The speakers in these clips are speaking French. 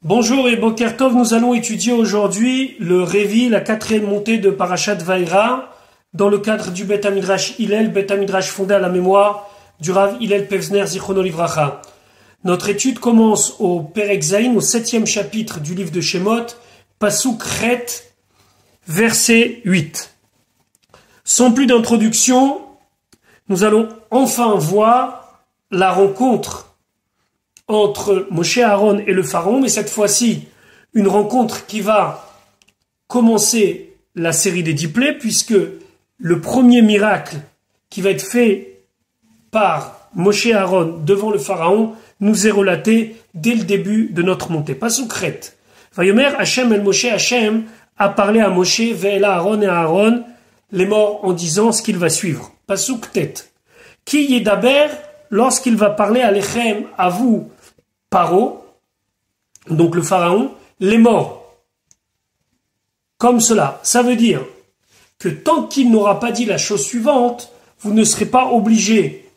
Bonjour et Boker Tov, nous allons étudier aujourd'hui le Révi, la quatrième montée de Parashat Vaïra, dans le cadre du Bet Hamidrash Hillel, Bet Hamidrash fondé à la mémoire du Rav Hillel Pevzner Zichrono Livracha. Notre étude commence au Perek Zayin, au 7e chapitre du livre de Shemot, Pasuk Chet, verset 8. Sans plus d'introduction, nous allons enfin voir la rencontre entre Moshe Aaron et le pharaon, mais cette fois-ci, une rencontre qui va commencer la série des 10 plaies, puisque le premier miracle qui va être fait par Moshe Aaron devant le pharaon nous est relaté dès le début de notre montée. Pasuk Chet. Vayomer Hashem el Moshe, Hashem a parlé à Moshe, ve'ela Aaron et à Aaron, les morts, en disant ce qu'il va suivre. Pasuk Tet. Ki yedaber, lorsqu'il va parler à l'Echem, à vous, Paro, donc le pharaon, les morts. Comme cela. Ça veut dire que tant qu'il n'aura pas dit la chose suivante, vous ne serez pas obligé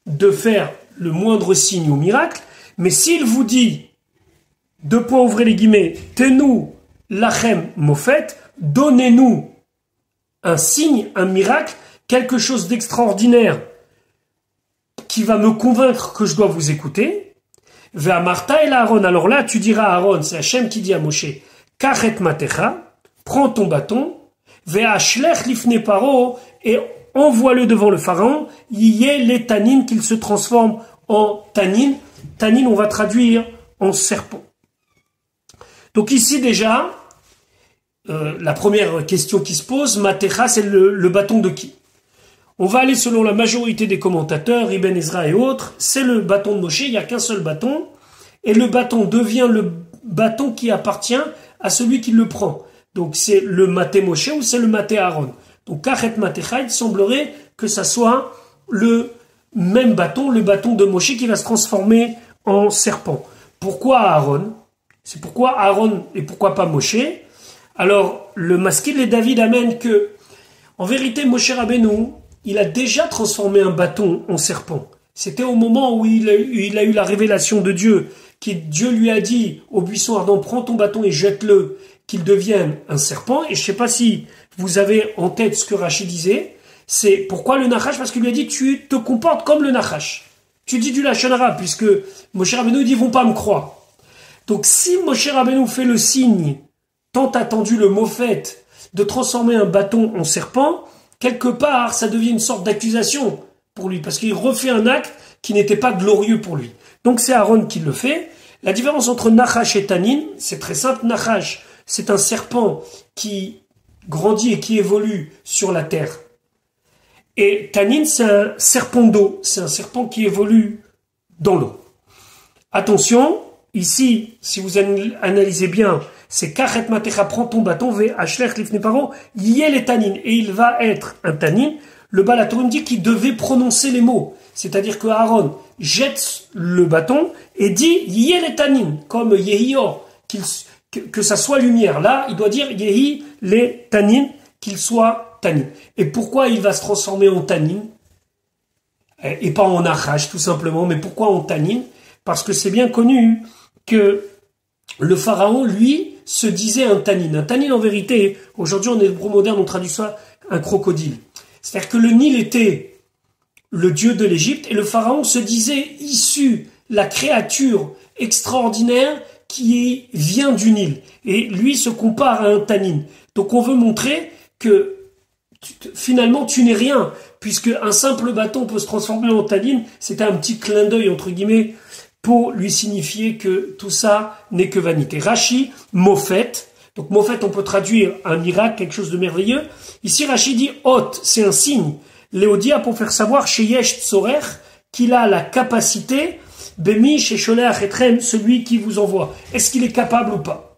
de faire le moindre signe ou miracle, mais s'il vous dit, deux points ouvrez les guillemets, Tenu lachem mofet, donnez-nous un signe, un miracle, quelque chose d'extraordinaire qui va me convaincre que je dois vous écouter. Ve'amarta el Aaron, alors là tu diras à Aaron, c'est Hachem qui dit à Moshe, Kachet matecha, prends ton bâton, ve'ashlech lifne paro, et envoie-le devant le pharaon, yé les tanines, qu'il se transforme en tanine. Tanine, on va traduire en serpent. Donc ici déjà, la première question qui se pose, matecha, c'est le bâton de qui? On va aller selon la majorité des commentateurs, Ibn Ezra et autres, c'est le bâton de Moshe, il n'y a qu'un seul bâton, et le bâton devient le bâton qui appartient à celui qui le prend. Donc c'est le maté Moshe ou c'est le maté Aaron. Donc Kachet Matecha, il semblerait que ça soit le même bâton, le bâton de Moshe qui va se transformer en serpent. Pourquoi Aaron? C'est pourquoi Aaron et pourquoi pas Moshe? Alors le Maskil et David amènent que, en vérité, Moshe Rabbeinu, il a déjà transformé un bâton en serpent. C'était au moment où il a eu la révélation de Dieu, Dieu lui a dit au buisson ardent, prends ton bâton et jette-le, qu'il devienne un serpent. Et je ne sais pas si vous avez en tête ce que Rashi disait, c'est pourquoi le Nachash, parce qu'il lui a dit, tu te comportes comme le Nachash. Tu dis du Lachon Hara, puisque Moshe Rabbeinu dit, ils vont pas me croire. Donc si Moshe Rabbeinu fait le signe, tant attendu le mot fait, de transformer un bâton en serpent, quelque part, ça devient une sorte d'accusation pour lui, parce qu'il refait un acte qui n'était pas glorieux pour lui. Donc c'est Aaron qui le fait. La différence entre Nachash et Tanin, c'est très simple. Nachash, c'est un serpent qui grandit et qui évolue sur la terre. Et Tanin, c'est un serpent d'eau. C'est un serpent qui évolue dans l'eau. Attention, ici, si vous analysez bien, c'est Kachet Matecha, prends ton bâton, ve Ashlech lifne paro, yé les Tanin, et il va être un Tanin. Le Baal HaTurim dit qu'il devait prononcer les mots. C'est-à-dire que Aaron jette le bâton et dit yé les Tanin, comme Yehi Or, que ça soit lumière. Là, il doit dire Yehi les Tanin, qu'il soit Tanin. Et pourquoi il va se transformer en Tanin? Et pas en Nachash, tout simplement. Mais pourquoi en Tanin? Parce que c'est bien connu que le pharaon, lui, se disait un Tanin. Un Tanin, en vérité, aujourd'hui, en hébreu moderne, on traduit ça un crocodile. C'est-à-dire que le Nil était le dieu de l'Égypte et le pharaon se disait issu, la créature extraordinaire qui vient du Nil. Et lui se compare à un Tanin. Donc on veut montrer que finalement tu n'es rien, puisque un simple bâton peut se transformer en Tanin. C'était un petit clin d'œil, entre guillemets, pour lui signifier que tout ça n'est que vanité. Rashi, Mofet. Donc Mofet, on peut traduire un miracle, quelque chose de merveilleux. Ici, Rashi dit Hot, c'est un signe. Léodia pour faire savoir chez Yesh Tzorer qu'il a la capacité, Bemi chez Sholeach Etrem, celui qui vous envoie. Est-ce qu'il est capable ou pas?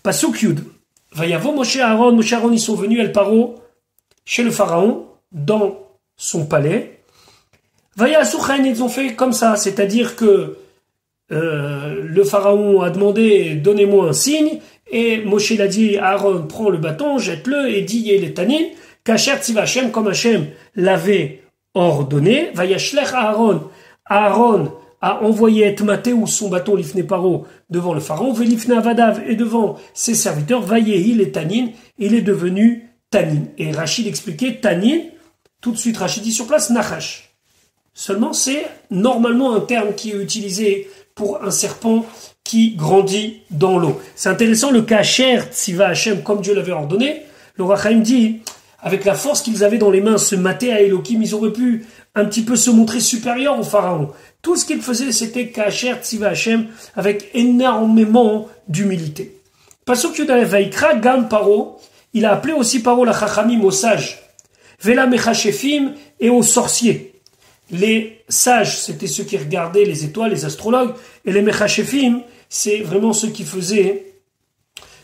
Pasuk Yud. Vayavo Moshe Aaron, ils sont venus El Paro chez le pharaon, dans son palais. Vaya Souchen, ils ont fait comme ça, c'est-à-dire que le pharaon a demandé donnez-moi un signe, et Moshe l'a dit Aaron prends le bâton, jette-le et dit yé les Tanin, Kacher Tziva Hashem, comme Hashem l'avait ordonné, Vayashlech Aaron a envoyé Etmaté ou son bâton Lifne Paro devant le pharaon, Velifne Avadav et devant ses serviteurs, Vayehi et Tanin, il est devenu Tanin. Et Rachid expliquait Tanin, tout de suite Rachid dit sur place Nachash. Seulement c'est normalement un terme qui est utilisé pour un serpent qui grandit dans l'eau. C'est intéressant, le Kacher Tziva Hashem, comme Dieu l'avait ordonné, le Rachaim dit, avec la force qu'ils avaient dans les mains, se mater à Elohim, ils auraient pu un petit peu se montrer supérieurs au pharaon. Tout ce qu'ils faisaient, c'était Kacher Tziva Hashem, avec énormément d'humilité. Pasuk Yudalev Vaikra Gam Paro, il a appelé aussi Paro la Chachamim aux sages, Vela Mechashefim et aux sorciers. Les sages, c'était ceux qui regardaient les étoiles, les astrologues, et les Mechashefim, c'est vraiment ceux qui faisaient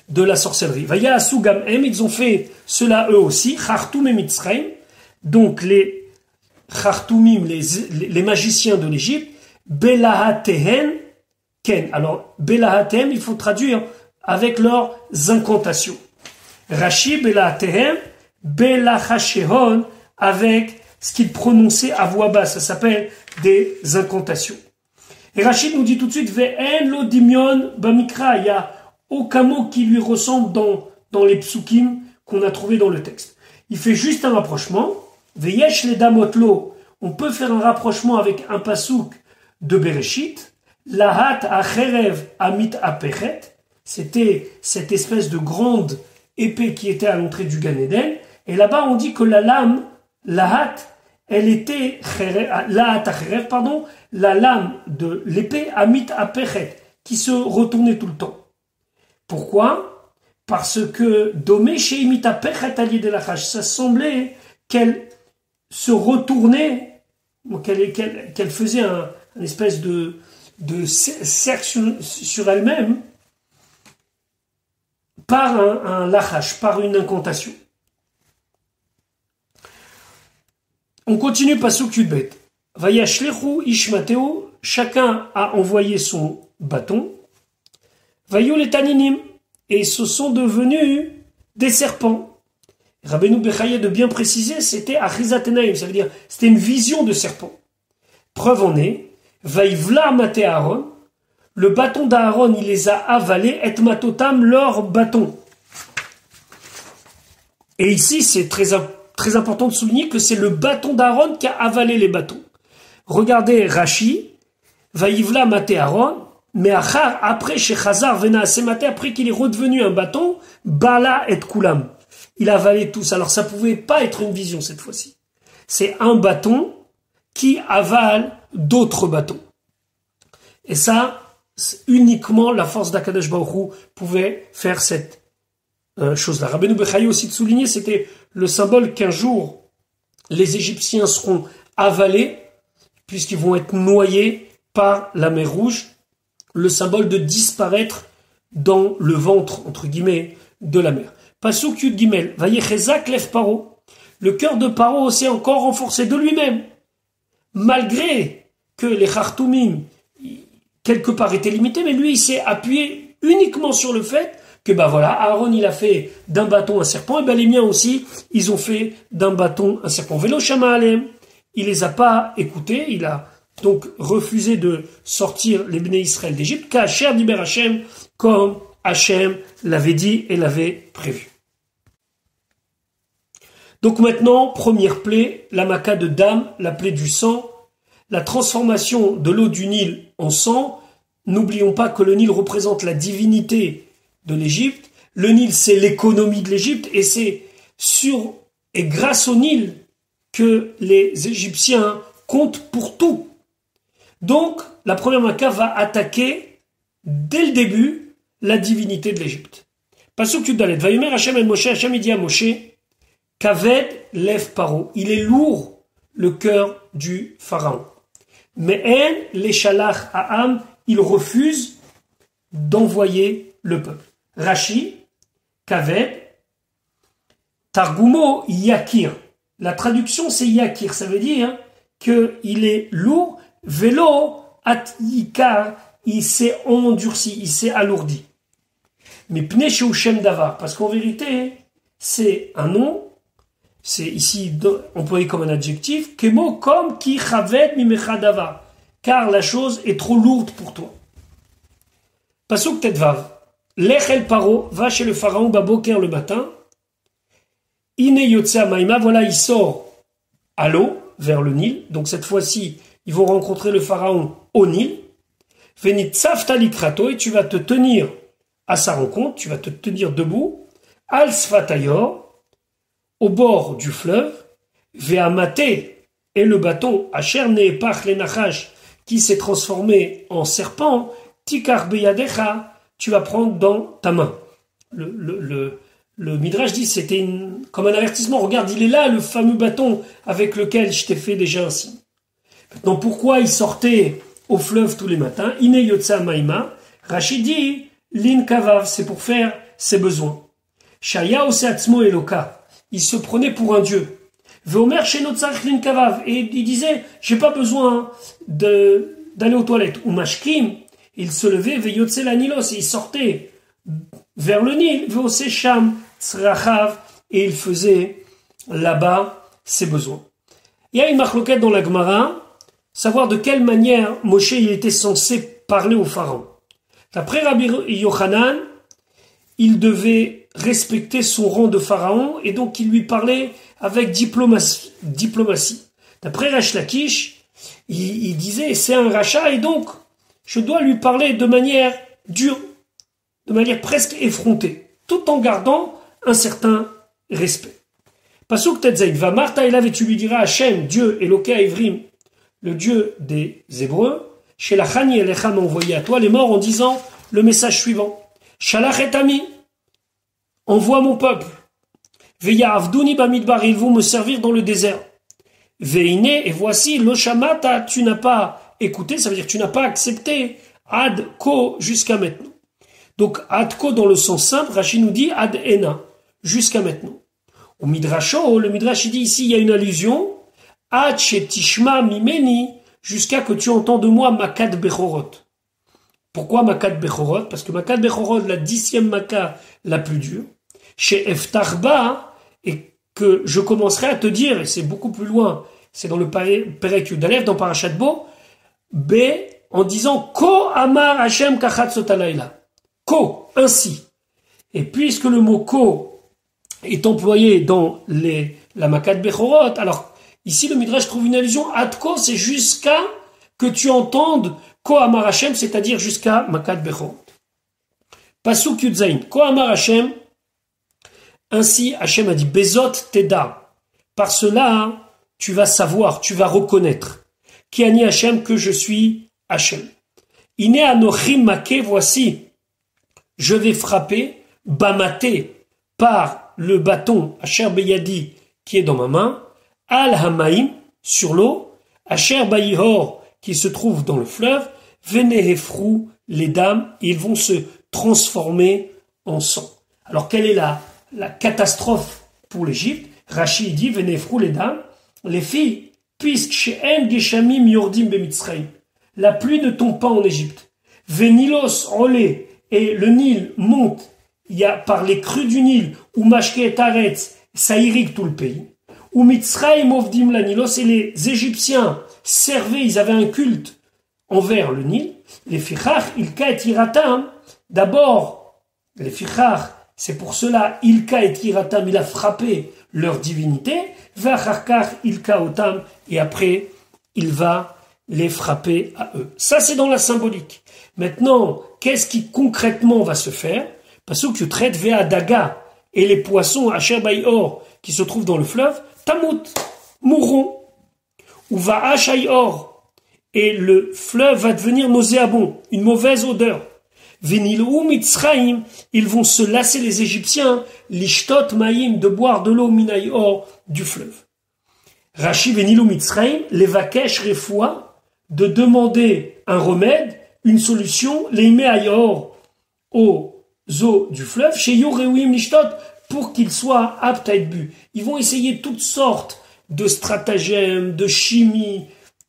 de la sorcellerie. Vaya Asu Gam Em, ils ont fait cela eux aussi, Chartoum et Mitzrayim, donc les Chartoumim, les magiciens de l'Égypte, Belahatehen, Ken. Alors, Belahatehen, il faut traduire avec leurs incantations. Rashi, Belahatehen, Belachashehon, avec ce qu'ils prononçaient à voix basse, ça s'appelle des incantations. Et Rachid nous dit tout de suite, Ve'en lo dimion bamikra, il y a aucun mot qui lui ressemble dans les psukim qu'on a trouvé dans le texte. Il fait juste un rapprochement. Veyesh le damotlo, on peut faire un rapprochement avec un pasouk de Bereshit. Lahat acherev amit apechet, c'était cette espèce de grande épée qui était à l'entrée du Gan Eden. Et là-bas, on dit que la lame, lahat, elle était lahat acherev, pardon, la lame de l'épée amit apechet, qui se retournait tout le temps. Pourquoi? Parce que Domé chez Imita Pechet Ali de la Hash, ça semblait qu'elle se retournait, qu'elle faisait un espèce de cercle sur elle-même par un lachash, par une incantation. On continue Pasuk Yudbet. Vayashlechu Ishmateo, chacun a envoyé son bâton. Vayou les taninim, et ce sont devenus des serpents. Rabbeinu Bechaye de bien préciser, c'était Achizatenaim, ça veut dire, c'était une vision de serpent. Preuve en est, Vaivla Mate Aaron, le bâton d'Aaron, il les a avalés, et matotam, leur bâton. Et ici, c'est très important de souligner que c'est le bâton d'Aaron qui a avalé les bâtons. Regardez Rashi, Vaivla Mate Aaron, mais après, chez Chazar, Vena Asemate, après qu'il est redevenu un bâton, Bala et Kulam. Il a avalé tous. Alors ça pouvait pas être une vision cette fois-ci. C'est un bâton qui avale d'autres bâtons. Et ça, uniquement la force d'Akadosh Baruch Hu pouvait faire cette chose-là. Rabbeinu Bechaye aussi de souligner, c'était le symbole qu'un jour, les Égyptiens seront avalés, puisqu'ils vont être noyés par la mer Rouge, le symbole de disparaître dans le ventre, entre guillemets, de la mer. Pasuk Yud Gimel, Vayechezak Lev Paro. Le cœur de Paro s'est encore renforcé de lui-même, malgré que les Chartoumim, quelque part, étaient limités, mais lui, il s'est appuyé uniquement sur le fait que, Aaron, il a fait d'un bâton un serpent, et les miens aussi, ils ont fait d'un bâton un serpent. Velo Shama Alem, il les a pas écoutés, il a donc refusé de sortir les Bnei Israël d'Égypte, Kacher Diber Hashem, comme Hashem l'avait dit et l'avait prévu. Donc maintenant, première plaie, la Maka de Dam, la plaie du sang, la transformation de l'eau du Nil en sang. N'oublions pas que le Nil représente la divinité de l'Égypte. Le Nil, c'est l'économie de l'Égypte, et c'est et grâce au Nil que les Égyptiens comptent pour tout. Donc, la première Maka va attaquer, dès le début, la divinité de l'Égypte. Pasuk Yudalet, Vayomer Hashem el Moshe, Hashem dit à Moshe, Kaved Lev Paro, il est lourd le cœur du pharaon. Mais en les Shalach Ha'am, il refuse d'envoyer le peuple. Rashi, Kaved, Targumo Yakir. La traduction c'est Yakir, ça veut dire qu'il est lourd. Vélo, Atikar, il s'est endurci, il s'est alourdi. Mais Pnei Shem Davar, parce qu'en vérité, c'est un nom, c'est ici employé comme un adjectif, Kemo comme ki Chaved Mimecha Davar, car la chose est trop lourde pour toi. Pasuk Tetvav. Lech el paro, va chez le pharaon baboker le matin. Ine yotse amaima, voilà, il sort à l'eau, vers le Nil. Donc cette fois-ci, ils vont rencontrer le pharaon au Nil. Venit tsafta likrato, et tu vas te tenir à sa rencontre, tu vas te tenir debout. Al sfatayor, au bord du fleuve. Ve'amate, et le bâton, asher ne'epach lenachash, qui s'est transformé en serpent, tikar beyadecha, tu vas prendre dans ta main. Le Midrash dit c'était comme un avertissement. Regarde, il est là, le fameux bâton avec lequel je t'ai fait déjà un signe. Maintenant, pourquoi il sortait au fleuve tous les matins? Ine yotsa maïma. Rachid dit, lin kavav, c'est pour faire ses besoins. Shaya oseatzmo eloka. Il se prenait pour un dieu. Veomer shenotzarich lin kavav. Et il disait, j'ai pas besoin d'aller aux toilettes. Ou mashkim. Il se levait, veyotse la nilos, et il sortait vers le Nil, veose sham tzrachav, et il faisait là-bas ses besoins. Il y a une marloquette dans la Gemara, savoir de quelle manière Moshe il était censé parler au pharaon. D'après Rabbi Yochanan, il devait respecter son rang de pharaon, et donc il lui parlait avec diplomatie. D'après Resh Lakish, il disait c'est un rachat, et donc je dois lui parler de manière dure, de manière presque effrontée, tout en gardant un certain respect. Pasuk Tetzaïd, va Martha Elav, et tu lui diras Hachem, Dieu, Eloka Ivrim, le Dieu des Hébreux, chez la Chani Elecha m'a envoyé à toi les morts en disant le message suivant. Shalach et Ami, envoie mon peuple. Veya Avduni Bamidbar, ils vont me servir dans le désert. Veine, et voici, Loshamata, tu n'as pas écouté, ça veut dire que tu n'as pas accepté ad ko jusqu'à maintenant. Donc ad ko dans le sens simple, Rachid nous dit ad ena, jusqu'à maintenant. Au Midrasho, le Midrash dit ici, il y a une allusion, ad shetishma mimeni, jusqu'à que tu entends de moi makat bechorot. Pourquoi makat bechorot? Parce que makat bechorot, la 10e makat la plus dure, chez Eftarba, et que je commencerai à te dire, et c'est beaucoup plus loin, c'est dans le Perek Yudalev, dans Parashat Bo, B, en disant Ko amar Hashem kachat sotalayla. Ko, ainsi. Et puisque le mot ko est employé dans la Makat Bechorot, alors ici le Midrash trouve une allusion. Ad ko, c'est jusqu'à que tu entendes Ko amar Hashem, c'est-à-dire jusqu'à Makat Bechorot. Pasuk Yudzain. Ko amar Hashem. Ainsi, Hashem a dit Bezot teda. Par cela, tu vas savoir, tu vas reconnaître. Qui a dit Hachem que je suis Hachem. Ine anochim make, voici, je vais frapper, bamaté, par le bâton, Asher Beyadi, qui est dans ma main, al hamaim, sur l'eau, Asher Bayihor, qui se trouve dans le fleuve, venehefrou, les dames, ils vont se transformer en sang. Alors quelle est la catastrophe pour l'Égypte? Rachid dit, venehefrou, les dames, les filles, puisque chez En Geshamim Yordim Bemitzraïm, la pluie ne tombe pas en Égypte. Venilos Olé, et le Nil monte, il y a par les crues du Nil, ou Mashke et Aretz, ça irrigue tout le pays. Ou Mitzraïm Ovdim la Nilos, et les Égyptiens servaient, ils avaient un culte envers le Nil. Les Fichach, Ilka et Iratam, d'abord, les Fichach, c'est pour cela, Ilka et Iratam, il a frappé leur divinité, Vacharkar Ilka Otam, et après, il va les frapper à eux. Ça, c'est dans la symbolique. Maintenant, qu'est-ce qui concrètement va se faire? Parce que tu traites Vea Daga et les poissons Asher Bayor qui se trouvent dans le fleuve, Tamut, mourront. Ou va Ashayor, et le fleuve va devenir nauséabond, une mauvaise odeur. Venilou Mitzraïm, ils vont se lasser les Égyptiens, l'ishtot maïm, de boire de l'eau minayor du fleuve. Rashi Venilou Mitzraïm, les vakesh refoua, de demander un remède, une solution, les ayor aux eaux du fleuve, chez Yorewim l'ishtot, pour qu'ils soient aptes à être bu. Ils vont essayer toutes sortes de stratagèmes, de chimie,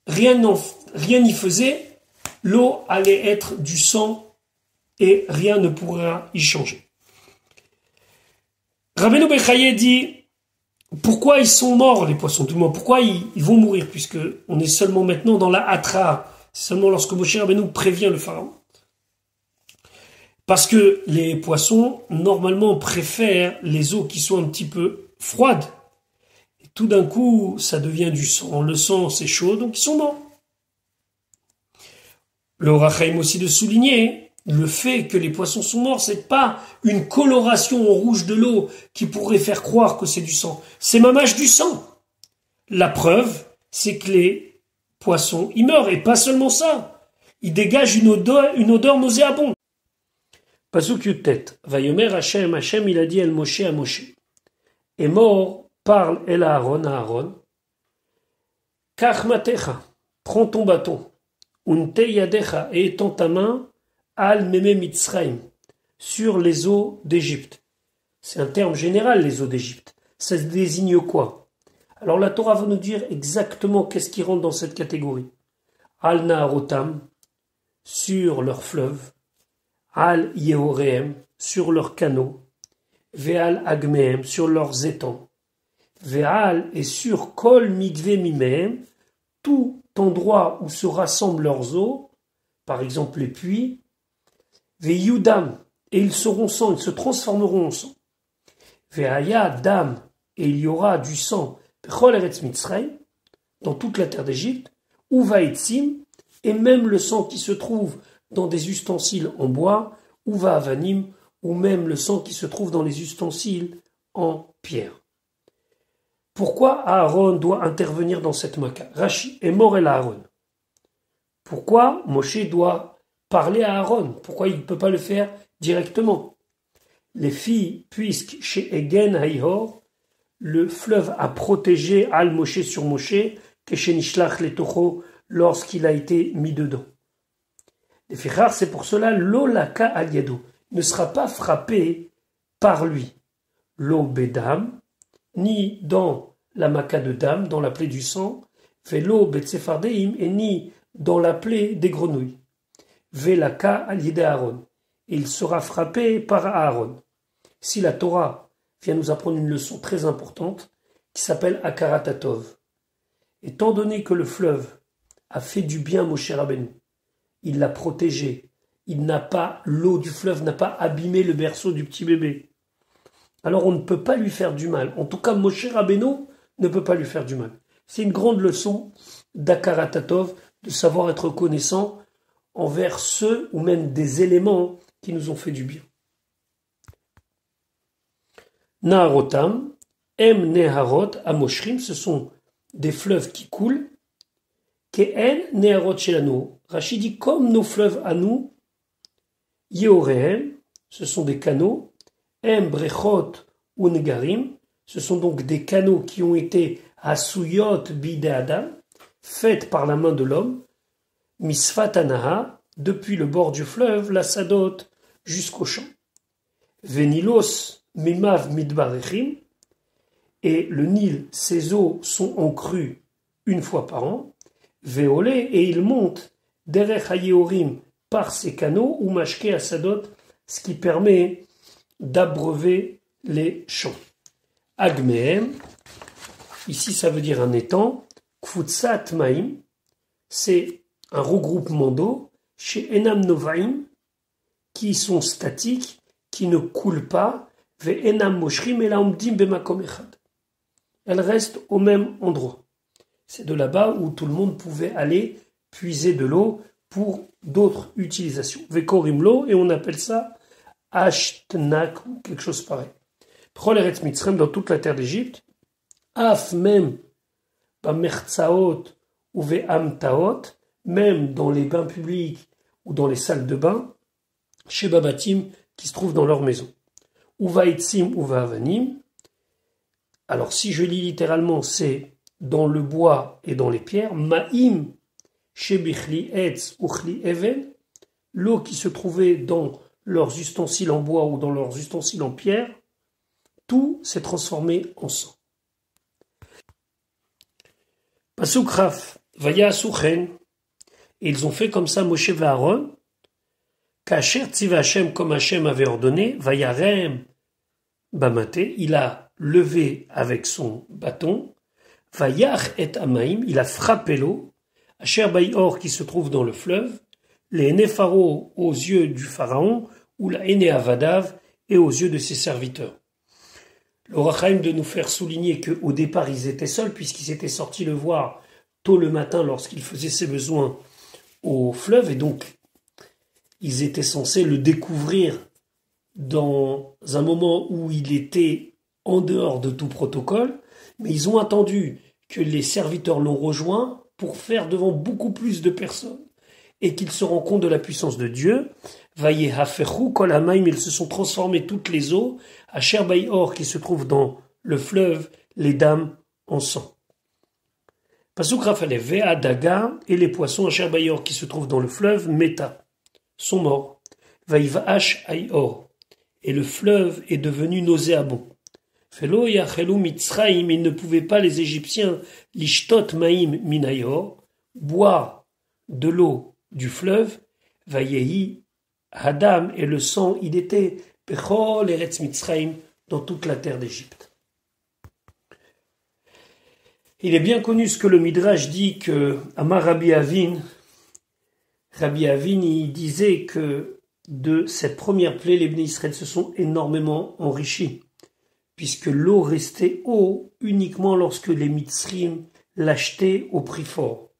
rien n'y faisait, l'eau allait être du sang et rien ne pourra y changer. Rabbeinu Bechaye dit, pourquoi ils sont morts les poissons, tout le monde, pourquoi ils vont mourir, puisque on est seulement maintenant dans la hatra, C'est seulement lorsque Moshe Rabbeinu prévient le pharaon. Parce que les poissons, normalement, préfèrent les eaux qui sont un petit peu froides. Et tout d'un coup, ça devient du sang. Le sang, c'est chaud, donc ils sont morts. Le Ohr HaChaim aussi de souligner le fait que les poissons sont morts, c'est pas une coloration au rouge de l'eau qui pourrait faire croire que c'est du sang. C'est mamage du sang. La preuve, c'est que les poissons, ils meurent. Et pas seulement ça. Ils dégagent une odeur nauséabonde. Pasuk Yutet. Vayomer Hashem, Hashem, il a dit El Moshe à Moshe. Et mort, parle El Aaron à Aaron. Kach matecha, prends ton bâton. Unte yadecha, et étends ta main. Al meme Mitzrayim, sur les eaux d'Égypte. C'est un terme général, les eaux d'Égypte. Ça désigne quoi? Alors la Torah va nous dire exactement qu'est-ce qui rentre dans cette catégorie. Al Naharotam, sur leurs fleuves. Al Yehorehem, sur leurs canaux. Ve'al Agmehem, sur leurs étangs. Ve'al, et sur Kol Migve Mimehem, tout endroit où se rassemblent leurs eaux, par exemple les puits. Ve'yudam, et ils seront sang, ils se transformeront en sang. Ve'aya dam, et il y aura du sang, bechol eretz Mitzrayim, dans toute la terre d'Égypte, ou vaetzim, et même le sang qui se trouve dans des ustensiles en bois, ou vaavanim, ou même le sang qui se trouve dans les ustensiles en pierre. Pourquoi Aaron doit intervenir dans cette Maka? Rashi est mort el Aaron. Pourquoi Moshe doit parler à Aaron? Pourquoi il ne peut pas le faire directement? Les filles, puisque chez Egen Haïhor, le fleuve a protégé Al Moshe sur Moshe, que chez Nishlach le Toho, lorsqu'il a été mis dedans. Les Fichar, c'est pour cela, l'Olaka al Yado ne sera pas frappé par lui. L'eau Bedam, ni dans la Maka de Dam, dans la plaie du sang, fait l'eau Betsephardeim, et ni dans la plaie des grenouilles. Velaka al-Yede Aaron. Et il sera frappé par Aaron. Si la Torah vient nous apprendre une leçon très importante qui s'appelle Akaratatov. Étant donné que le fleuve a fait du bien à Moshe Rabbeinu, il l'a protégé, l'eau du fleuve n'a pas abîmé le berceau du petit bébé. Alors on ne peut pas lui faire du mal. En tout cas, Moshe Rabbeinu ne peut pas lui faire du mal. C'est une grande leçon d'Akaratatov, de savoir être reconnaissant envers ceux ou même des éléments qui nous ont fait du bien. Naharotam, Em Neharot, Amoshrim, ce sont des fleuves qui coulent. Ke'en Neharot Shelanu, Rashi dit comme nos fleuves à nous. Yehorehem, ce sont des canaux. Em Brechot Ungarim, ce sont donc des canaux qui ont été Asuyot Bide Adam, faites par la main de l'homme. Misfatanaha, depuis le bord du fleuve, la Sadot, jusqu'au champ. Venilos Mimav Midbarechim, et le Nil, ses eaux sont en crue une fois par an. Veolé, et il monte derech hayehorim par ces canaux, ou mashke Asadot, ce qui permet d'abreuver les champs. Agmehem, ici ça veut dire un étang. Kfutsat Maim, c'est un regroupement d'eau chez Enam Novaim, qui sont statiques, qui ne coulent pas, ve Enam Moshrim et Laomdim Bemakom Echad. Elles restent au même endroit. C'est de là-bas où tout le monde pouvait aller puiser de l'eau pour d'autres utilisations. Vekorim l'eau, et on appelle ça Ashtnak, ou quelque chose pareil. Prol Eretz Mitzrayim, dans toute la terre d'Égypte, Af même, Bamertsaot ou Ve'amtaot, même dans les bains publics ou dans les salles de bain, chez Babatim, qui se trouvent dans leur maison. Uva Itzim, Uva Avanim. Alors, si je lis littéralement, c'est dans le bois et dans les pierres. Ma'im, chez Bichli Etz, Uchli Even, l'eau qui se trouvait dans leurs ustensiles en bois ou dans leurs ustensiles en pierre, tout s'est transformé en sang. Pasuk Raf, Vaya Asuchen, et ils ont fait comme ça Moshe et Aaron, Kacher Tziva Hashem, comme Hashem avait ordonné, Vayarem Bamate, il a levé avec son bâton, Vayach et Amaim, il a frappé l'eau, Asher Baïor qui se trouve dans le fleuve, les Népharo aux yeux du pharaon, ou la Avadav et aux yeux de ses serviteurs. Le Rachaim de nous faire souligner qu'au départ ils étaient seuls puisqu'ils étaient sortis le voir tôt le matin lorsqu'il faisait ses besoins au fleuve et donc ils étaient censés le découvrir dans un moment où il était en dehors de tout protocole, mais ils ont attendu que les serviteurs l'ont rejoint pour faire devant beaucoup plus de personnes et qu'ils se rendent compte de la puissance de Dieu. Vayehaferu kol hamaim, ils se sont transformés toutes les eaux, à Sherbaïor qui se trouve dans le fleuve, les dames en sang. Pasuk Rafale, Vea Daga et les poissons à Sherbaïor qui se trouvent dans le fleuve, Meta, sont morts. Vaïvaach Aïor, et le fleuve est devenu nauséabond. Felo Yachelu Mitzraim, ils ne pouvaient pas les Égyptiens, Lishtot Maim Minayor, boire de l'eau du fleuve, Vayehi Hadam, et le sang, il était Pechol Eretz Mitzraim, dans toute la terre d'Égypte. Il est bien connu ce que le Midrash dit que Amar Rabbi Avin, il disait que de cette première plaie, les Bnei Israël se sont énormément enrichis, puisque l'eau restait eau uniquement lorsque les Mitzrim l'achetaient au prix fort.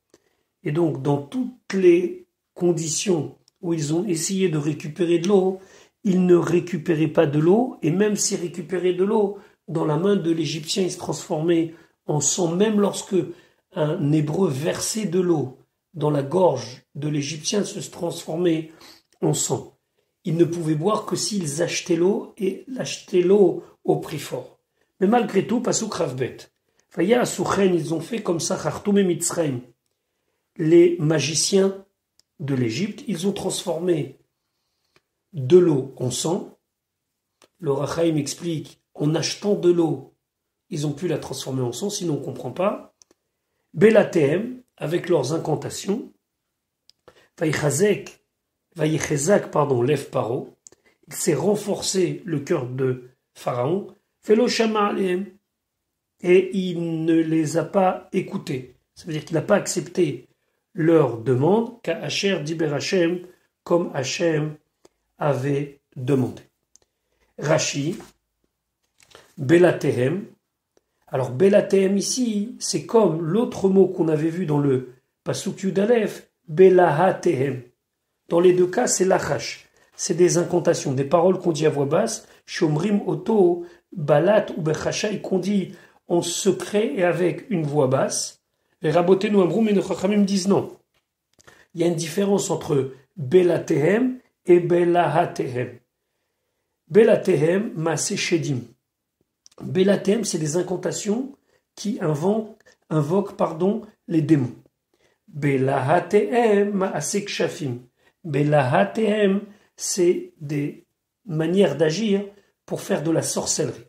Et donc, dans toutes les conditions où ils ont essayé de récupérer de l'eau, ils ne récupéraient pas de l'eau, et même s'ils récupéraient de l'eau, dans la main de l'Égyptien, il se transformait en sang, même lorsque un Hébreu versait de l'eau dans la gorge de l'Égyptien se transformait en sang. Ils ne pouvaient boire que s'ils achetaient l'eau, et l'achetaient l'eau au prix fort. Mais malgré tout, Pasuk Ravbet, Faya Asouchen, ils ont fait comme ça, Chartoum et Mitzrayim. Les magiciens de l'Égypte, ils ont transformé de l'eau en sang. Le Rachaim explique, en achetant de l'eau, ils ont pu la transformer en sang, sinon on ne comprend pas. Belatem, avec leurs incantations. Vayichezak, Lev Paro, il s'est renforcé le cœur de Pharaon. Felo Shama Aleem, et il ne les a pas écoutés. Ça veut dire qu'il n'a pas accepté leur demande, qu'à Asher Diber Hashem, comme Hashem avait demandé. Rashi, Belatehem. Alors Belatehem ici, c'est comme l'autre mot qu'on avait vu dans le Pasuk Yud Aleph, Belahatehem. Dans les deux cas, c'est lachash. C'est des incantations, des paroles qu'on dit à voix basse, Shomrim Oto, Balat ou Bechashai, qu'on dit en secret et avec une voix basse. Les Rabotenu Amroum et nos Chachamim disent non. Il y a une différence entre Belatehem et Belahatehem. Belatehem, Maaseh Shedim. Belatehem, c'est des incantations qui invoquent les démons. Belahatehem, Maaseh Kshafim. Belahatehem, c'est des manières d'agir pour faire de la sorcellerie.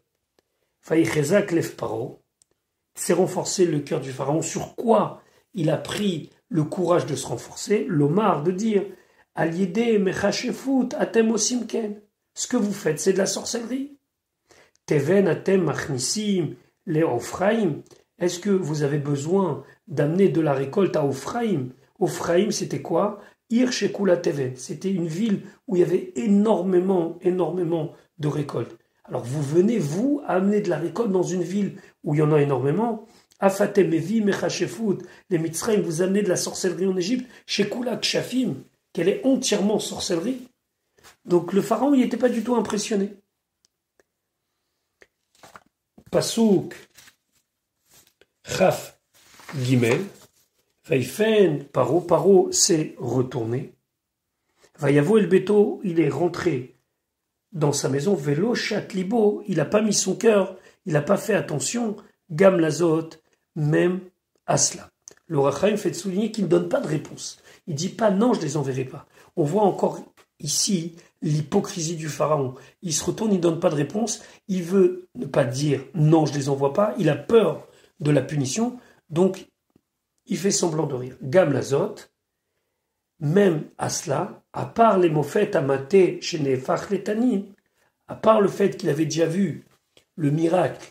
Vayichezak Lev Paro, s'est renforcé le cœur du pharaon. Sur quoi il a pris le courage de se renforcer? L'Omar de dire Aliede mechashefut atem osimken. Ce que vous faites, c'est de la sorcellerie. Teven atem machnisim le Ophraim. Est-ce que vous avez besoin d'amener de la récolte à Ophraim? Ophraim, c'était quoi? Ir Shekula Teven. C'était une ville où il y avait énormément de récoltes. Alors vous venez, vous, amener de la récolte dans une ville où il y en a énormément. Afatem Evi Mechashefut. Les Mitzrayim, vous amenez de la sorcellerie en Égypte. Shekula Kshafim, qu'elle est entièrement sorcellerie. Donc le pharaon, il n'était pas du tout impressionné. Pasuk Chaf Gimel. Vaifen, Paro s'est retourné. Vayavo El Beto, il est rentré dans sa maison. Velo Chatlibo, il n'a pas mis son cœur, il n'a pas fait attention. Gam Lazot, même à cela. Le Rachaim fait souligner qu'il ne donne pas de réponse. Il ne dit pas non, je ne les enverrai pas. On voit encore ici l'hypocrisie du pharaon. Il se retourne, il ne donne pas de réponse. Il veut ne pas dire non, je ne les envoie pas. Il a peur de la punition. Donc, il fait semblant de rire. Gam Lazot, même à cela, à part les moffettes amaté chez Nefach Letanim, à part le fait qu'il avait déjà vu le miracle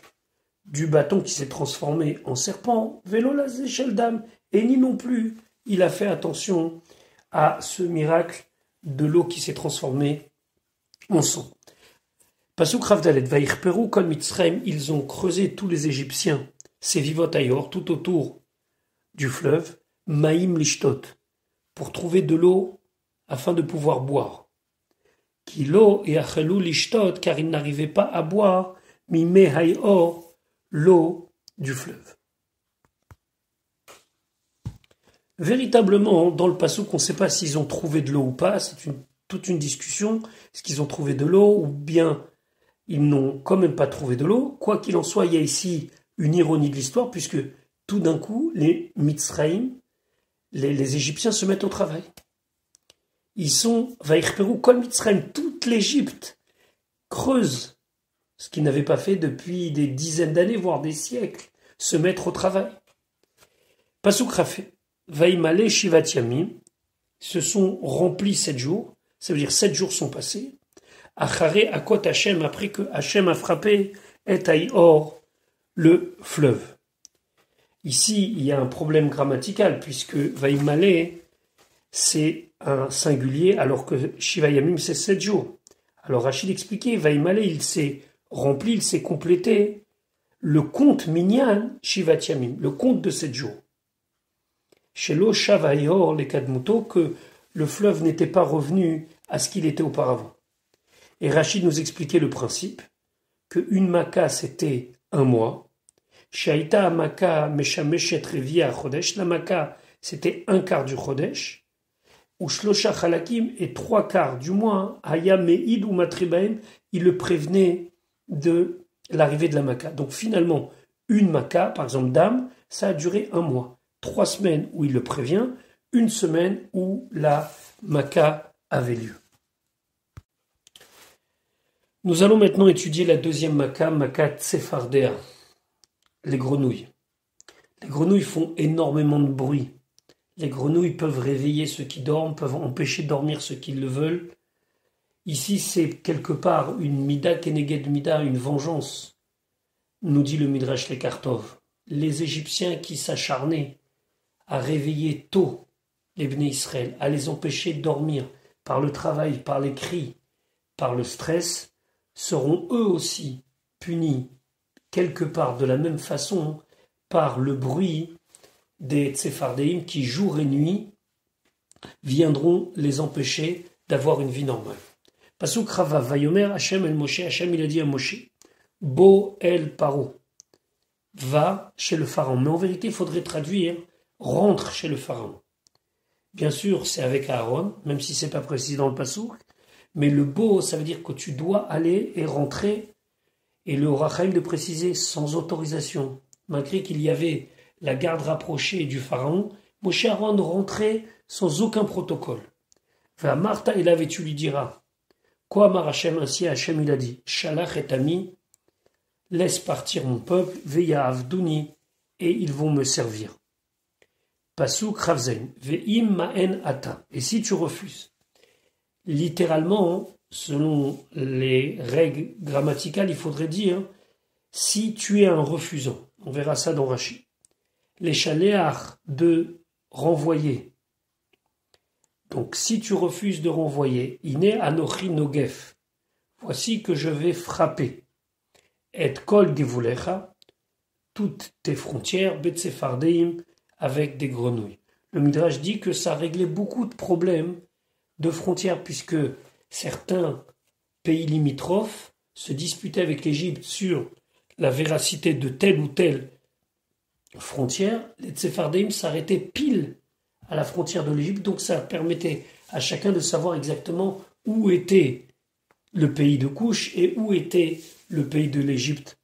du bâton qui s'est transformé en serpent, Vélo Lazé Sheldam, et ni non plus il a fait attention à ce miracle de l'eau qui s'est transformée en sang. Pasuk Ravdalet, Vaïrperu kol Mitzrayim, ils ont creusé tous les Égyptiens, ces vivot ayor, tout autour du fleuve, Maïm Lishtot, pour trouver de l'eau afin de pouvoir boire. Kilo et Achelou Lishtot, car ils n'arrivaient pas à boire, Mime Hayor, l'eau du fleuve. Véritablement, dans le pasuk, on ne sait pas s'ils ont trouvé de l'eau ou pas, c'est toute une discussion, est-ce qu'ils ont trouvé de l'eau ou bien ils n'ont quand même pas trouvé de l'eau. Quoi qu'il en soit, il y a ici une ironie de l'histoire, puisque tout d'un coup, les Mitzraïm, les Égyptiens se mettent au travail. Ils sont, Vaïrperu kol Mitzraïm, toute l'Égypte creuse, ce qu'ils n'avaient pas fait depuis des dizaines d'années, voire des siècles, se mettre au travail. Pasuk Rafé, Vaïmale Shivat Yamim, se sont remplis 7 jours, ça veut dire 7 jours sont passés, Acharé Akot Hachem, après que Hachem a frappé Et Aïor, le fleuve. Ici, il y a un problème grammatical, puisque Vaïmale, c'est un singulier, alors que Shiva Yamim, c'est 7 jours. Alors Rachid expliquait, Vaïmale, il s'est rempli, il s'est complété le compte Minyan Shivat Yamim, le compte de 7 jours. Chez l'eau Shavayor, les Kadmuto, que le fleuve n'était pas revenu à ce qu'il était auparavant. Et Rachid nous expliquait le principe, qu'une Maka c'était 1 mois, Shaita Maka Meshameshet Revia Chodesh, la Maka c'était 1/4 du Chodesh, ou Shlosha Chalakim et 3/4 du mois, Haya Meid ou Matribaim, il le prévenait de l'arrivée de la Maka. Donc finalement, une Maka, par exemple Dam, ça a duré 1 mois. 3 semaines où il le prévient, 1 semaine où la Maka avait lieu. Nous allons maintenant étudier la deuxième Maka, Maka Tsefardea, les grenouilles. Les grenouilles font énormément de bruit. Les grenouilles peuvent réveiller ceux qui dorment, peuvent empêcher de dormir ceux qui le veulent. Ici, c'est quelque part une mida keneged mida, une vengeance, nous dit le Midrash Lekartov. Les Égyptiens qui s'acharnaient à réveiller tôt les Bnei Israël, à les empêcher de dormir par le travail, par les cris, par le stress, seront eux aussi punis quelque part de la même façon par le bruit des Tsefardéim qui jour et nuit viendront les empêcher d'avoir une vie normale. Pasuk Rava Vayomer Hashem el Moshe, Hashem il a dit à Moshe, Bo el Paro, va chez le pharaon. Mais en vérité, il faudrait traduire rentre chez le pharaon. Bien sûr, c'est avec Aaron, même si c'est pas précis dans le pasuk, mais le beau, ça veut dire que tu dois aller et rentrer, et le Rachaim de préciser sans autorisation, malgré qu'il y avait la garde rapprochée du pharaon, Moshe Aaron rentrait sans aucun protocole. Va Martha et là, tu lui diras, quoi Mar Hashem, ainsi Hashem il a dit, Shalach et Ami, laisse partir mon peuple, Veya Avduni, et ils vont me servir. Pasuk Ravzen, Ve'im Ma'en Ata, et si tu refuses. Littéralement, selon les règles grammaticales, il faudrait dire si tu es un refusant. On verra ça dans Rashi. Les chaléars de renvoyer. Donc, si tu refuses de renvoyer, Iné Anochi Nogef, voici que je vais frapper. Et kol gevulecha, toutes tes frontières, Betsephardeim, avec des grenouilles. Le Midrash dit que ça réglait beaucoup de problèmes de frontières, puisque certains pays limitrophes se disputaient avec l'Égypte sur la véracité de telle ou telle frontière. Les Tsephardeim s'arrêtaient pile à la frontière de l'Égypte, donc ça permettait à chacun de savoir exactement où était le pays de Couche et où était le pays de l'Égypte,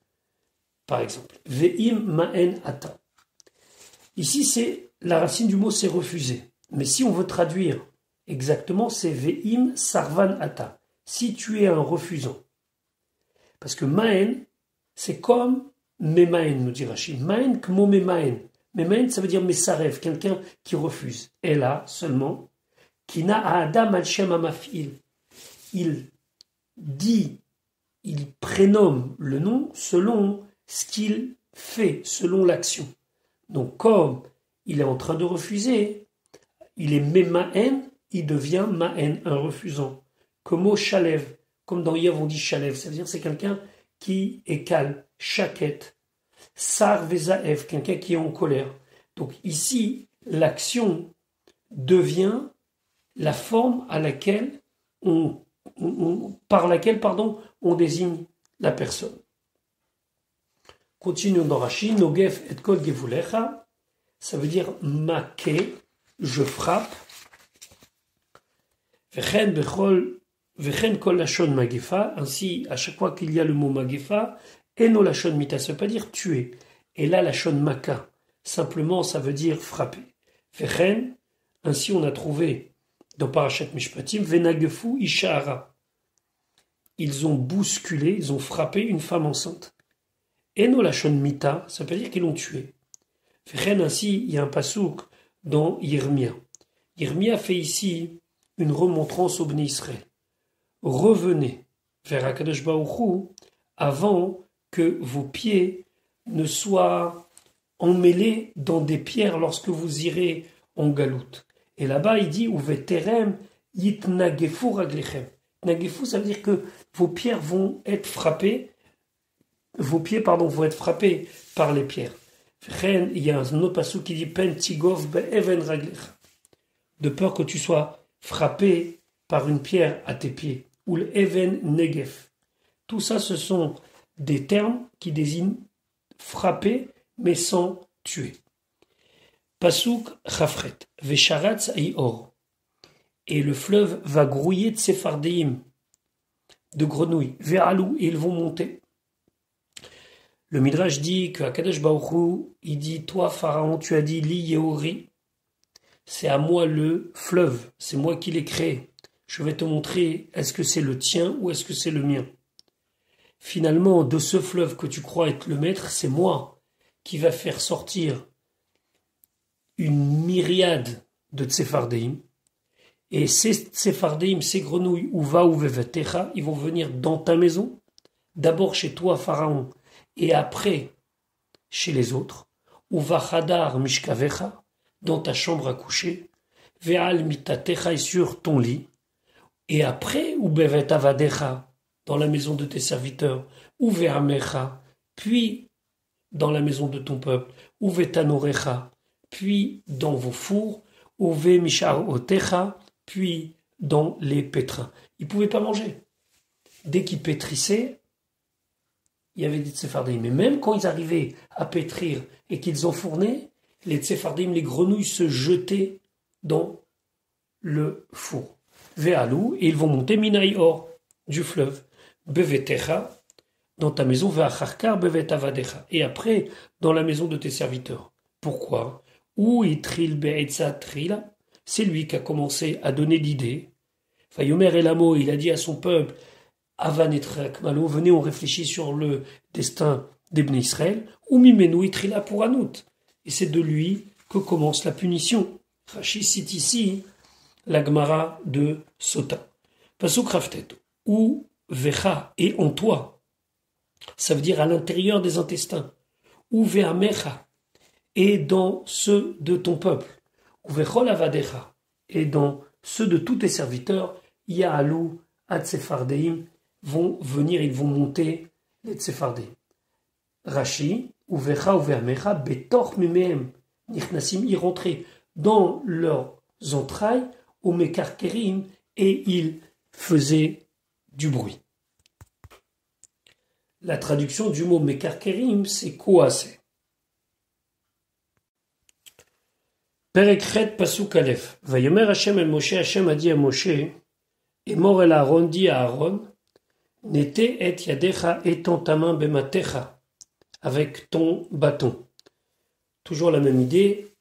par exemple. Ve'im ma'en ata. Ici, c'est la racine du mot, c'est refuser. Mais si on veut traduire exactement, c'est Ve'im sarvan ata. Si tu es un refusant. Parce que ma'en, c'est comme memaen, nous dit Rachid. Ma'en kmo memaen. Memaen, ça veut dire mesarev, quelqu'un qui refuse. Et là, seulement, kina adam al shem amafil. Il dit, il prénomme le nom selon ce qu'il fait, selon l'action. Donc, comme il est en train de refuser, il est memaen, il devient maen, un refusant. Comme au chalev, comme dans Yav on dit chalev, ça veut dire c'est quelqu'un qui est calme, chaquette. Sar vezaev, quelqu'un qui est en colère. Donc ici, l'action devient la forme à laquelle par laquelle on désigne la personne. Continuons dans Rashi, Nogef et kol gevulecha, ça veut dire maké, je frappe. Vechen kol lashon magefa, ainsi à chaque fois qu'il y a le mot magefa, eno lashon mita, ça veut pas dire tuer. Et là, lashon maka, simplement ça veut dire frapper. Vechen, ainsi on a trouvé dans Parashat Mishpatim, venagefu ishara. Ils ont bousculé, ils ont frappé une femme enceinte. Eno lashon mita, ça veut dire qu'ils l'ont tué. Vechen, ainsi, il y a un pasouk dans Yirmia. Yirmia fait ici une remontrance au Bnei Israël. Revenez vers Akadosh Baruch Hu avant que vos pieds ne soient emmêlés dans des pierres lorsque vous irez en galoute. Et là-bas, il dit Uveterem yitnagefu raglechem. Nagefu, ça veut dire que vos pierres vont être frappées. Vos pieds, vont être frappés par les pierres. Il y a un autre passage qui dit Pen tigov be'even raglecha. De peur que tu sois frappé par une pierre à tes pieds. Ou l'even negef. Tout ça, ce sont des termes qui désignent frapper, mais sans tuer. Pasuk chafret, vesharatz aior. Et le fleuve va grouiller de séphardéim, de grenouilles. Ve'alou, et ils vont monter. Le Midrash dit que Akadosh Baruch Hu, il dit, toi, Pharaon, tu as dit, li yeori, c'est à moi le fleuve, c'est moi qui l'ai créé. Je vais te montrer, est-ce que c'est le tien ou est-ce que c'est le mien? Finalement, de ce fleuve que tu crois être le maître, c'est moi qui va faire sortir une myriade de tsephardeim. Et ces tsephardeim, ces grenouilles, uva ou vevetecha, ils vont venir dans ta maison, d'abord chez toi, Pharaon, et après chez les autres. Uva chadar mishkavecha, dans ta chambre à coucher, ve'al mitatecha, et sur ton lit. Et après, ou bevet avadecha, dans la maison de tes serviteurs, ou ve'amecha, puis dans la maison de ton peuple, ou ve'tanorecha, puis dans vos fours, ou ve'misharotecha, puis dans les pétrins. Ils ne pouvaient pas manger. Dès qu'ils pétrissaient, il y avait des tsephardim. Mais même quand ils arrivaient à pétrir et qu'ils enfournaient, les tsephardim, les grenouilles se jetaient dans le four. Ve'alou, et ils vont monter Minaï Or, du fleuve. Bevetecha, dans ta maison, Ve'acharkar bevet avadecha. Et après, dans la maison de tes serviteurs. Pourquoi? Ou itril be'etza trila, c'est lui qui a commencé à donner l'idée. Fayomer Elamo, il a dit à son peuple, Avan et Malo, venez, on réfléchit sur le destin d'Ebné Israël, ou Mimenu itrila pour Anout. Et c'est de lui que commence la punition. Rashi cite ici la Gemara de Sota. Pasuk Raftet, ou Vecha, et en toi, ça veut dire à l'intérieur des intestins, ou Ve'amecha, et dans ceux de ton peuple, ou Vechol Avadecha, et dans ceux de tous tes serviteurs, Ya'alou, Atsephardeim, vont venir, ils vont monter les Tsephardeim. Rashi, ou Vecha, ou Ve'amecha, Betor Mimehem, Nichnasim, y rentrer dans leurs entrailles, au Mekarkerim, et ils faisaient du bruit. La traduction du mot Mekarkerim, c'est coasser. Perekret Pasuk Aleph. Vayomer Hashem el Moshe, Hashem a dit à Moshe, et mort el Aaron dit à Aaron, Nete et yadecha, étends ta main bematecha, avec ton bâton. Toujours la même idée,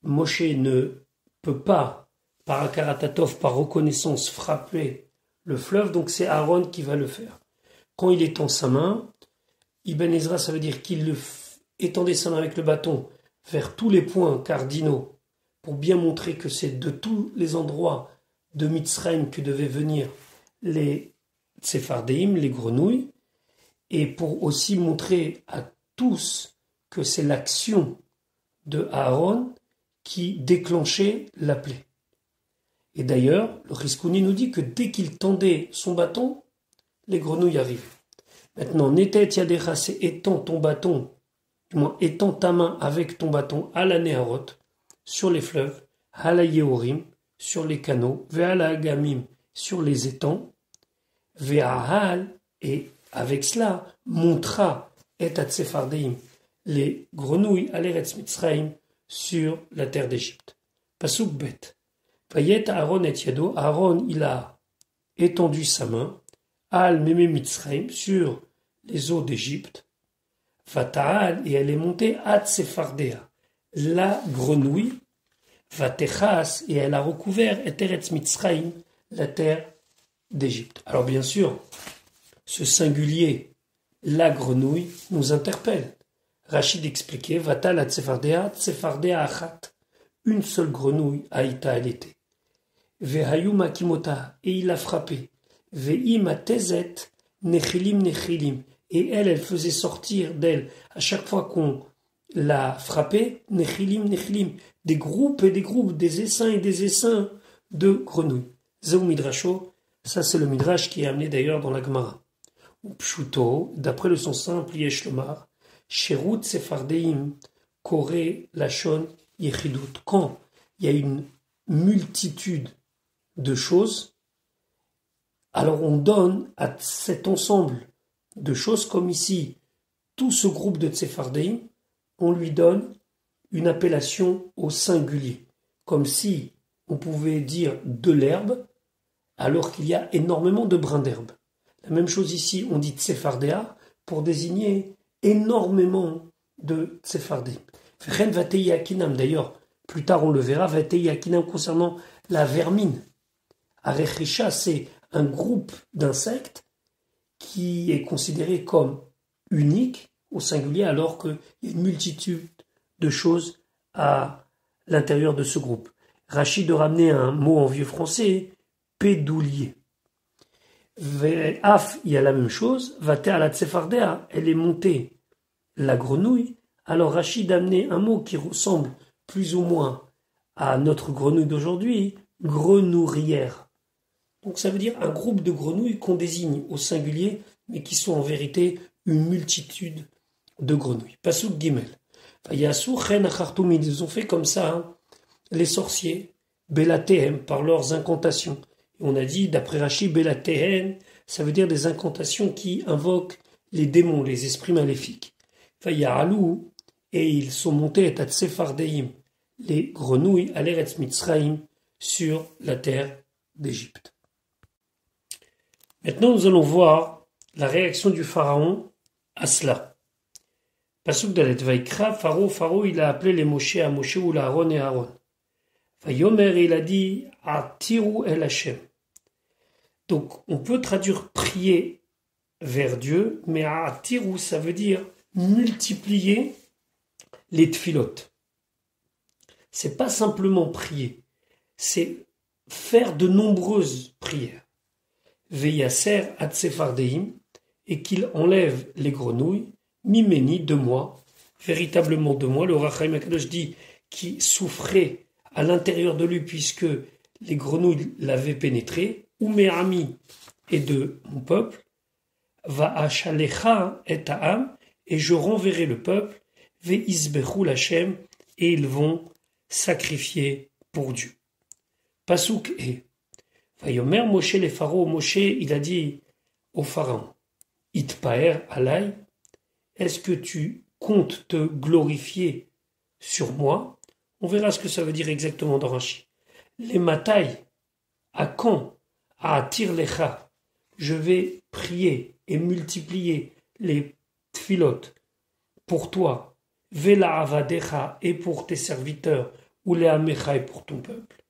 Moshe ne peut pas, par Akaratatov, par reconnaissance, frapper le fleuve, donc c'est Aaron qui va le faire. Quand il étend sa main, Ibn Ezra, ça veut dire qu'il étendait sa main avec le bâton vers tous les points cardinaux, pour bien montrer que c'est de tous les endroits de Mitzrayim que devaient venir les Tsephardeim, les grenouilles, et pour aussi montrer à tous que c'est l'action de Aaron qui déclenchait la plaie. Et d'ailleurs, le Riskouni nous dit que dès qu'il tendait son bâton, les grenouilles arrivaient. Maintenant, Netet Yadecha, c'est étends ton bâton, du moins étends ta main avec ton bâton à la Néharot, sur les fleuves, à la Yehorim, sur les canaux, Ve'al Agamim, sur les étangs, Ve'ahal, et avec cela, montra et Atsephardeim, les grenouilles à l'Eretz Mitzraïm, sur la terre d'Égypte. Pasuk bet. Vayet Aaron et Yado, Aaron il a étendu sa main, Al Meme Mitzraïm, sur les eaux d'Égypte, Vata'al, et elle est montée à Tsefardea, la grenouille, Vatechas, et elle a recouvert et Eretz Mitzraïm, la terre d'Égypte. Alors bien sûr, ce singulier, la grenouille, nous interpelle. Rachid expliquait, Vatal à Tsefardea, Tsefardea achat, une seule grenouille, Aïta elle était. Vehayuma kimota, et il a frappé. Ve'ima tezet, nechilim nechilim, et elle faisait sortir d'elle, à chaque fois qu'on l'a frappée, nechilim nechilim, des groupes et des groupes, des essaims et des essaims de grenouilles. Zeu midrasho, ça c'est le midrash qui est amené d'ailleurs dans la Gemara. Ou pshuto, d'après le sens simple, yesh lomar, Sherut Sephardeim, Koré, Lachon, Yechidut. Quand il y a une multitude de choses, alors on donne à cet ensemble de choses, comme ici, tout ce groupe de Sephardeim, on lui donne une appellation au singulier. Comme si on pouvait dire de l'herbe, alors qu'il y a énormément de brins d'herbe. La même chose ici, on dit Tsefardea pour désigner énormément de Tsefardé. Fechen Vatei Akinam, d'ailleurs, plus tard on le verra, Vatei Akinam concernant la vermine. Arechisha, c'est un groupe d'insectes qui est considéré comme unique au singulier, alors qu'il y a une multitude de choses à l'intérieur de ce groupe. Rachid de ramener un mot en vieux français, pédoulier. Af, il y a la même chose, Vaté à la Tsefardea, elle est montée, la grenouille. Alors Rachid a amené un mot qui ressemble plus ou moins à notre grenouille d'aujourd'hui, grenouillère. Donc ça veut dire un groupe de grenouilles qu'on désigne au singulier, mais qui sont en vérité une multitude de grenouilles. Pasuk Gimel. Vayasu chen achartum, ils ont fait comme ça, hein, les sorciers, Belatehem, par leurs incantations. Et on a dit, d'après Rachid, Belatehem, ça veut dire des incantations qui invoquent les démons, les esprits maléfiques. Vaya'alou, et ils sont montés à Tsephardeim, les grenouilles à l'Eretz Mitzraïm, sur la terre d'Égypte. Maintenant, nous allons voir la réaction du pharaon à cela. Pasuk Dalet, Vaikra, Pharaon, il a appelé les Moshe à Moshe ou Aaron et Aaron. Vayomer, il a dit, Atiru el Hashem. Donc, on peut traduire prier vers Dieu, mais Atiru, ça veut dire multiplier les tfilotes. C'est pas simplement prier, c'est faire de nombreuses prières. Veyaser Atsephardeim, et qu'il enlève les grenouilles, Mimeni, de moi, véritablement de moi. Le Rachaim Akadosh dit qui souffrait à l'intérieur de lui puisque les grenouilles l'avaient pénétré, ou mes amis et de mon peuple, va achalecha et ta'am, et je renverrai le peuple, ve isbechu l'Hachem, et ils vont sacrifier pour Dieu. Pasuk et Vayomer Moshe les pharaons, Moshe il a dit au pharaon, Itpaer alay, est-ce que tu comptes te glorifier sur moi? On verra ce que ça veut dire exactement dans Rashi. Les matailles, à quand? À Tirlecha, je vais prier et multiplier les tfilotes pour toi, Vela avadecha, et pour tes serviteurs, ou les amecha, et pour ton peuple.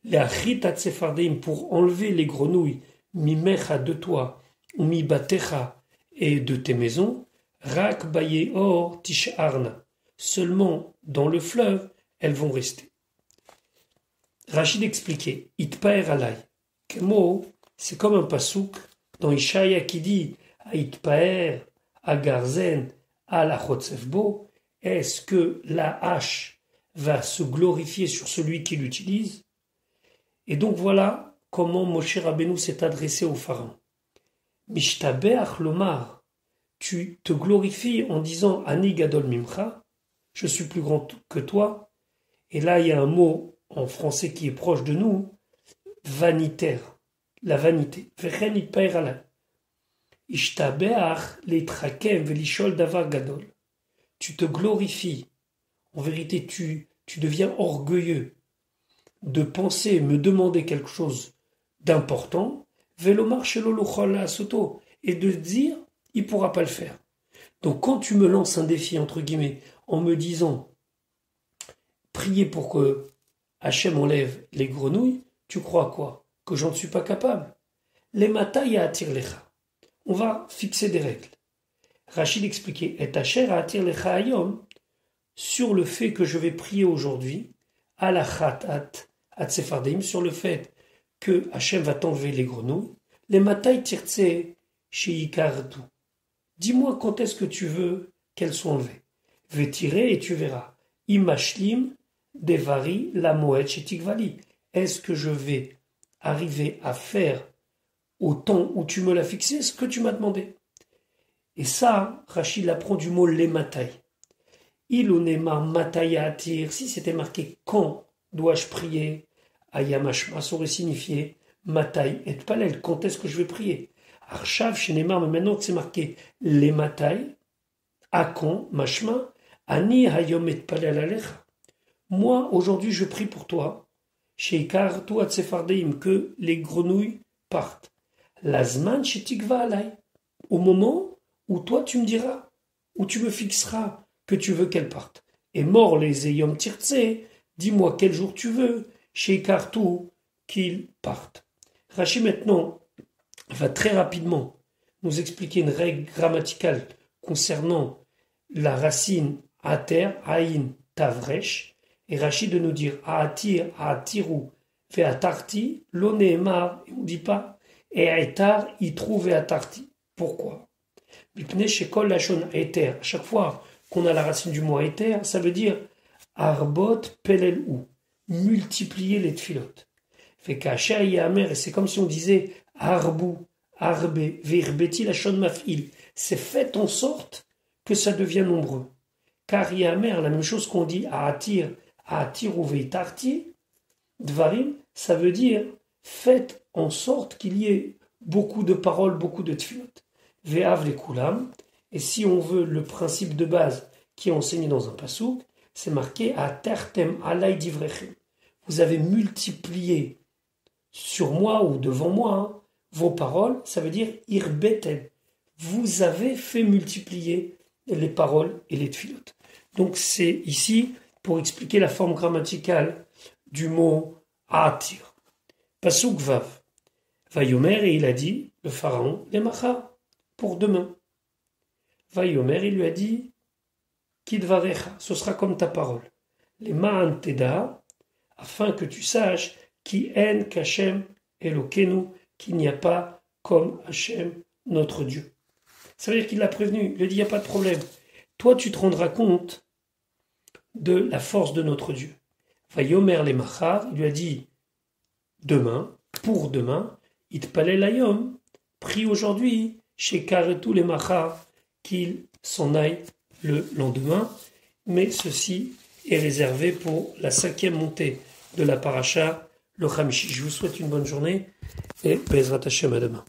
Les achita tsefardim, pour enlever les grenouilles, mimecha, de toi, ou mi batecha, et de tes maisons, rak baye or tisharna, seulement dans le fleuve, elles vont rester. Rachid expliquait, Itpaer alay. Kemo, c'est comme un pasouk dans Ishaïa qui dit, Itpaer, agarzen, alachotsefbo, est-ce que la hache va se glorifier sur celui qui l'utilise? Et donc voilà comment Moshe Rabbeinu s'est adressé au pharaon. Mishtabeach lomar, tu te glorifies en disant Ani gadol mimcha, je suis plus grand que toi. Et là, il y a un mot en français qui est proche de nous, vanitaire, la vanité. Vechen itpaer alay. Ishtabeach leitrakem velishol davar gadol. Tu te glorifies. En vérité, tu deviens orgueilleux de penser, me demander quelque chose d'important, velomar shelo lochol la'asoto, et de dire, il pourra pas le faire. Donc quand tu me lances un défi, entre guillemets, en me disant, priez pour que Hachem enlève les grenouilles, tu crois quoi? Que j'en suis pas capable. Les matai à attir lecha. On va fixer des règles. Rachid expliquait, et Hacher à attir lecha ayom, sur le fait que je vais prier aujourd'hui, à la chatat, à Tsefardeim, sur le fait que Hachem va t'enlever les grenouilles, les matai tirtse chez Ikardu. Dis-moi quand est-ce que tu veux qu'elles soient enlevées. Je vais tirer et tu verras. Imashlim devari la moed chez Tikvali. Est-ce que je vais arriver à faire au temps où tu me l'as fixé ce que tu m'as demandé? Et ça, Rachid l'apprend du mot les matai. Il onema mataya atir. Si c'était marqué quand dois-je prier, ayamashma aurait signifié matai et palel. Quand est-ce que je vais prier? Arshav chez Neymar, mais maintenant que c'est marqué les matai, à quand, mashma, ani hayom et palel alecha. Moi, aujourd'hui, je prie pour toi, chez Ikartu Atsefardeim, que les grenouilles partent. Lazman chez Tikva alay. Au moment où toi tu me diras, où tu me fixeras que tu veux qu'elles partent. Et mort les ayom tirtse, dis-moi quel jour tu veux, chez Ikartu, qu'ils partent. Rachid maintenant va très rapidement nous expliquer une règle grammaticale concernant la racine ater, aïn, tavresh, et Rachid de nous dire aatir, aatiru, ve'atarti, l'oneemar, et on ne dit pas, et aetar, y trouve ve'atarti. Pourquoi? Mipne shekol lachon eter. À chaque fois qu'on a la racine du mot eter, ça veut dire arbot pelel ou, multiplier les tfilotes. Fait qu'acher yamer, et c'est comme si on disait arbou, arbe, virbeti lachon mafil. C'est fait en sorte que ça devient nombreux. Car yamer, la même chose qu'on dit aatir ou veitarti, dvarim, ça veut dire faites en sorte qu'il y ait beaucoup de paroles, beaucoup de tfilotes. Ve'av le kulam, et si on veut le principe de base qui est enseigné dans un pasouk, c'est marqué atertem alay divrechem. Vous avez multiplié sur moi ou devant moi vos paroles, ça veut dire irbetem. Vous avez fait multiplier les paroles et les tfilotes. Donc c'est ici pour expliquer la forme grammaticale du mot atir. Pasouk vav. Vayomer, et il a dit, le pharaon, les machar, pour demain. Vayomer, il lui a dit, kidvarecha, ce sera comme ta parole. Les ma'an teda, afin que tu saches, qui en k'Hashem Elokenu, qu'il n'y a pas comme Hachem, notre Dieu. Ça veut dire qu'il l'a prévenu, il lui a dit, il n'y a pas de problème. Toi, tu te rendras compte de la force de notre Dieu. Vayomer les machar, il lui a dit, demain, pour demain, itpalel layom, prie aujourd'hui, chez Karetou les machar, qu'il s'en aille le lendemain, mais ceci est réservé pour la 5e montée de la paracha, le Chamishi. Je vous souhaite une bonne journée et Bezrat Hashem à demain.